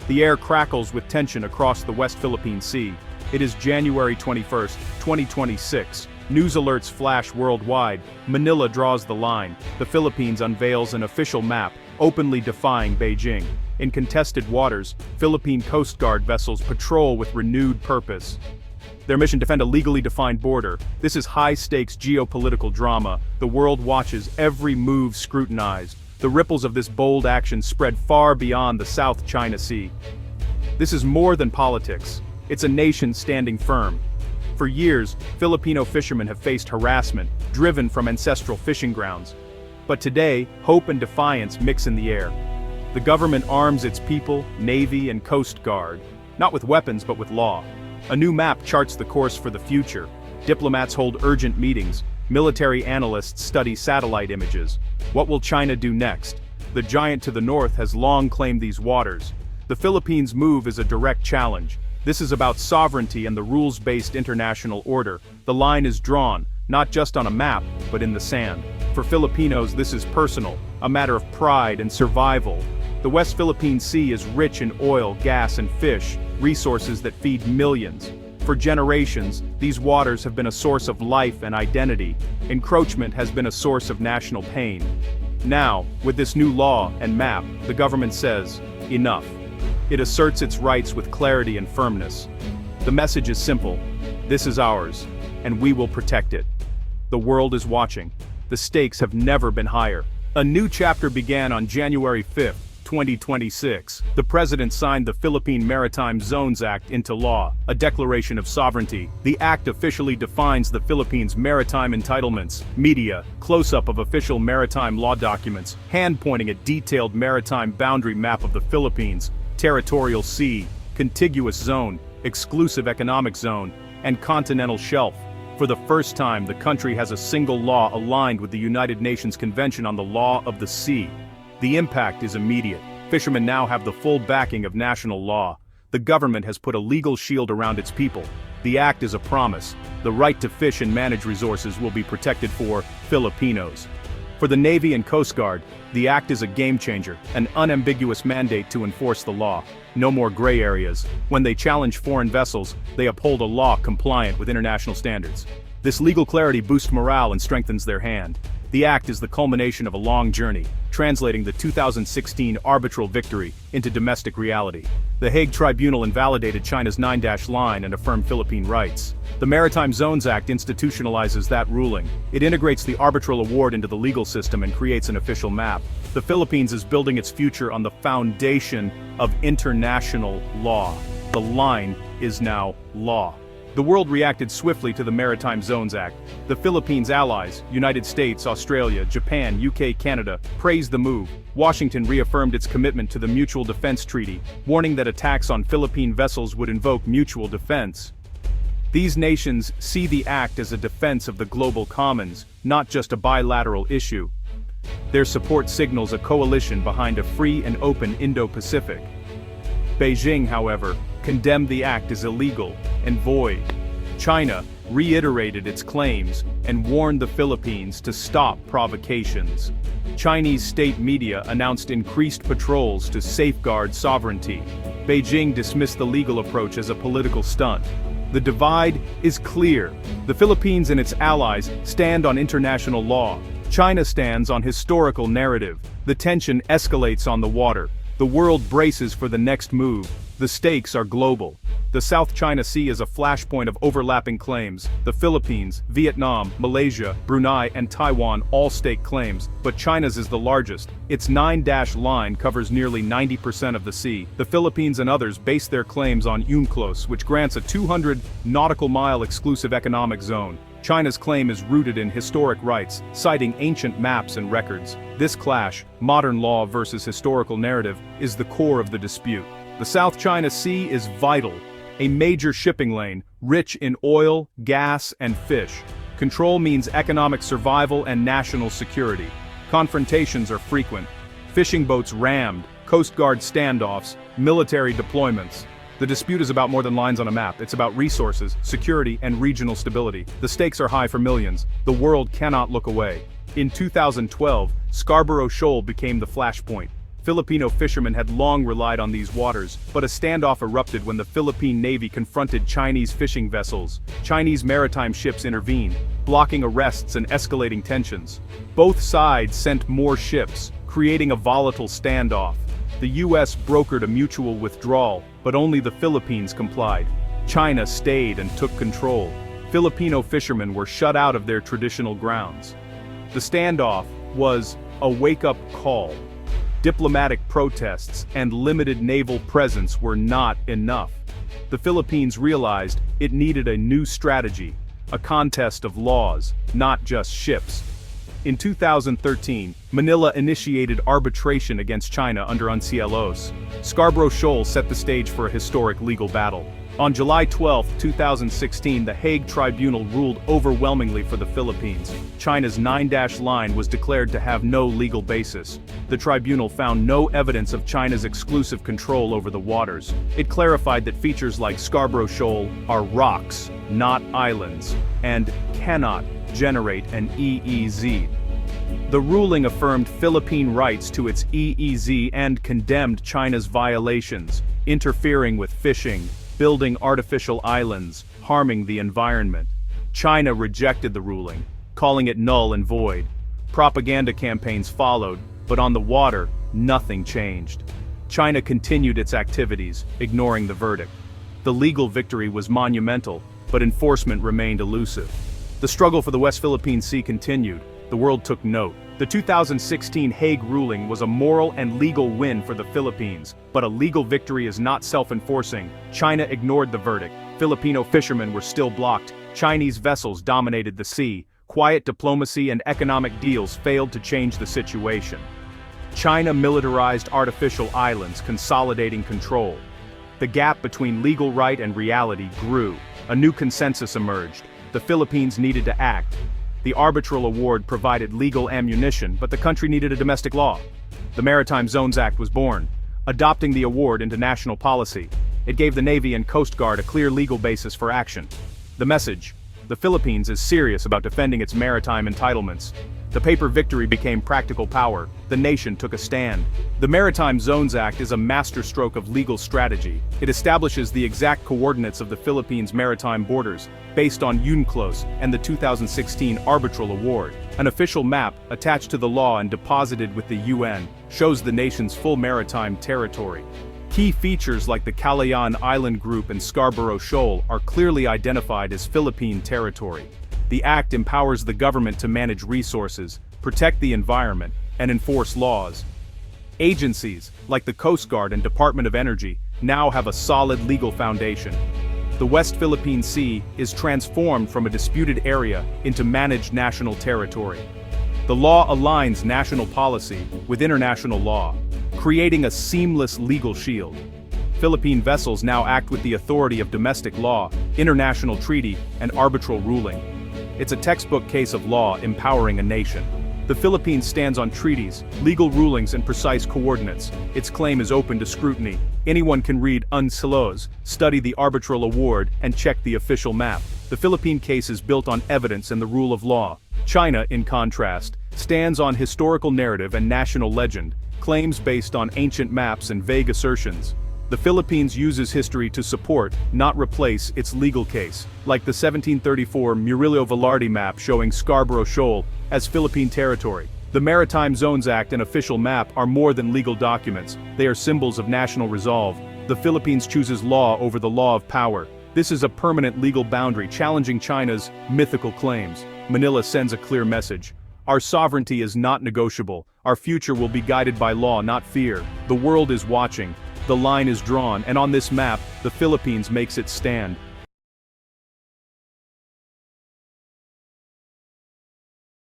The air crackles with tension across the West Philippine Sea. It is January 21, 2026. News alerts flash worldwide. Manila draws the line. The Philippines unveils an official map, openly defying Beijing. In contested waters, Philippine Coast Guard vessels patrol with renewed purpose. Their mission: defend a legally defined border. This is high-stakes geopolitical drama. The world watches, every move scrutinized. The ripples of this bold action spread far beyond the South China Sea. This is more than politics. It's a nation standing firm. For years, Filipino fishermen have faced harassment, driven from ancestral fishing grounds. But today, hope and defiance mix in the air. The government arms its people, Navy and Coast Guard, not with weapons but with law. A new map charts the course for the future. Diplomats hold urgent meetings. Military analysts study satellite images. What will China do next? The giant to the north has long claimed these waters. The Philippines' move is a direct challenge. This is about sovereignty and the rules-based international order. The line is drawn, not just on a map, but in the sand. For Filipinos, this is personal, a matter of pride and survival. The West Philippine Sea is rich in oil, gas, and fish, resources that feed millions. For generations, these waters have been a source of life and identity. Encroachment has been a source of national pain. Now, with this new law and map, the government says, enough. It asserts its rights with clarity and firmness. The message is simple: this is ours, and we will protect it. The world is watching. The stakes have never been higher. A new chapter began on January 5, 2026. The president signed the Philippine Maritime Zones Act into law, a declaration of sovereignty. The act officially defines the Philippines' maritime entitlements. Media, close-up of official maritime law documents, hand-pointing a detailed maritime boundary map of the Philippines, territorial sea, contiguous zone, exclusive economic zone, and continental shelf. For the first time, the country has a single law aligned with the United Nations Convention on the Law of the Sea. The impact is immediate. Fishermen now have the full backing of national law. The government has put a legal shield around its people. The act is a promise. The right to fish and manage resources will be protected for Filipinos. For the Navy and Coast Guard, the act is a game-changer, an unambiguous mandate to enforce the law. No more gray areas. When they challenge foreign vessels, they uphold a law compliant with international standards. This legal clarity boosts morale and strengthens their hand. The act is the culmination of a long journey, translating the 2016 arbitral victory into domestic reality. The Hague Tribunal invalidated China's 9-dash line and affirmed Philippine rights. The Maritime Zones Act institutionalizes that ruling. It integrates the arbitral award into the legal system and creates an official map. The Philippines is building its future on the foundation of international law. The line is now law. The world reacted swiftly to the Maritime Zones Act. The Philippines' allies, United States, Australia, Japan, UK, Canada, praised the move. Washington reaffirmed its commitment to the Mutual Defense Treaty, warning that attacks on Philippine vessels would invoke mutual defense. These nations see the act as a defense of the global commons, not just a bilateral issue. Their support signals a coalition behind a free and open Indo-Pacific. Beijing, however, condemned the act as illegal and void. China reiterated its claims and warned the Philippines to stop provocations. Chinese state media announced increased patrols to safeguard sovereignty. Beijing dismissed the legal approach as a political stunt. The divide is clear. The Philippines and its allies stand on international law. China stands on historical narrative. The tension escalates on the water. The world braces for the next move. The stakes are global. The South China Sea is a flashpoint of overlapping claims. The Philippines, Vietnam, Malaysia, Brunei, and Taiwan all stake claims, but China's is the largest. Its 9-dash line covers nearly 90% of the sea. The Philippines and others base their claims on UNCLOS, which grants a 200 nautical mile exclusive economic zone. China's claim is rooted in historic rights, citing ancient maps and records. This clash, modern law versus historical narrative, is the core of the dispute. The South China Sea is vital, a major shipping lane, rich in oil, gas, and fish. Control means economic survival and national security. Confrontations are frequent. Fishing boats rammed, Coast Guard standoffs, military deployments. The dispute is about more than lines on a map. It's about resources, security, and regional stability. The stakes are high for millions. The world cannot look away. In 2012, Scarborough Shoal became the flashpoint. Filipino fishermen had long relied on these waters, but a standoff erupted when the Philippine Navy confronted Chinese fishing vessels. Chinese maritime ships intervened, blocking arrests and escalating tensions. Both sides sent more ships, creating a volatile standoff. The US brokered a mutual withdrawal, but only the Philippines complied. China stayed and took control. Filipino fishermen were shut out of their traditional grounds. The standoff was a wake-up call. Diplomatic protests and limited naval presence were not enough. The Philippines realized it needed a new strategy, a contest of laws, not just ships. In 2013, Manila initiated arbitration against China under UNCLOS. Scarborough Shoal set the stage for a historic legal battle. On July 12, 2016, the Hague Tribunal ruled overwhelmingly for the Philippines. China's 9-dash line was declared to have no legal basis. The tribunal found no evidence of China's exclusive control over the waters. It clarified that features like Scarborough Shoal are rocks, not islands, and cannot generate an EEZ. The ruling affirmed Philippine rights to its EEZ and condemned China's violations, interfering with fishing, building artificial islands, harming the environment. China rejected the ruling, calling it null and void. Propaganda campaigns followed, but on the water, nothing changed. China continued its activities, ignoring the verdict. The legal victory was monumental, but enforcement remained elusive. The struggle for the West Philippine Sea continued. The world took note. The 2016 Hague ruling was a moral and legal win for the Philippines, but a legal victory is not self-enforcing. China ignored the verdict. Filipino fishermen were still blocked. Chinese vessels dominated the sea. Quiet diplomacy and economic deals failed to change the situation. China militarized artificial islands, consolidating control. The gap between legal right and reality grew. A new consensus emerged. The Philippines needed to act. The arbitral award provided legal ammunition, but the country needed a domestic law. The Maritime Zones Act was born, adopting the award into national policy. It gave the Navy and Coast Guard a clear legal basis for action. The message: the Philippines is serious about defending its maritime entitlements. The paper victory became practical power. The nation took a stand. The Maritime Zones Act is a masterstroke of legal strategy. It establishes the exact coordinates of the Philippines' maritime borders, based on UNCLOS and the 2016 arbitral award. An official map, attached to the law and deposited with the UN, shows the nation's full maritime territory. Key features like the Calayan Island Group and Scarborough Shoal are clearly identified as Philippine territory. The act empowers the government to manage resources, protect the environment, and enforce laws. Agencies, like the Coast Guard and Department of Energy, now have a solid legal foundation. The West Philippine Sea is transformed from a disputed area into managed national territory. The law aligns national policy with international law, creating a seamless legal shield. Philippine vessels now act with the authority of domestic law, international treaty, and arbitral ruling. It's a textbook case of law empowering a nation. The Philippines stands on treaties, legal rulings, and precise coordinates. Its claim is open to scrutiny. Anyone can read UNCLOS, study the arbitral award, and check the official map. The Philippine case is built on evidence and the rule of law. China, in contrast, stands on historical narrative and national legend, claims based on ancient maps and vague assertions. The Philippines uses history to support, not replace, its legal case, like the 1734 Murillo Velarde map showing Scarborough Shoal as Philippine territory. The Maritime Zones Act and official map are more than legal documents, they are symbols of national resolve. The Philippines chooses law over the law of power. This is a permanent legal boundary challenging China's mythical claims. Manila sends a clear message. Our sovereignty is not negotiable. Our future will be guided by law, not fear. The world is watching. The line is drawn, and on this map, the Philippines makes its stand.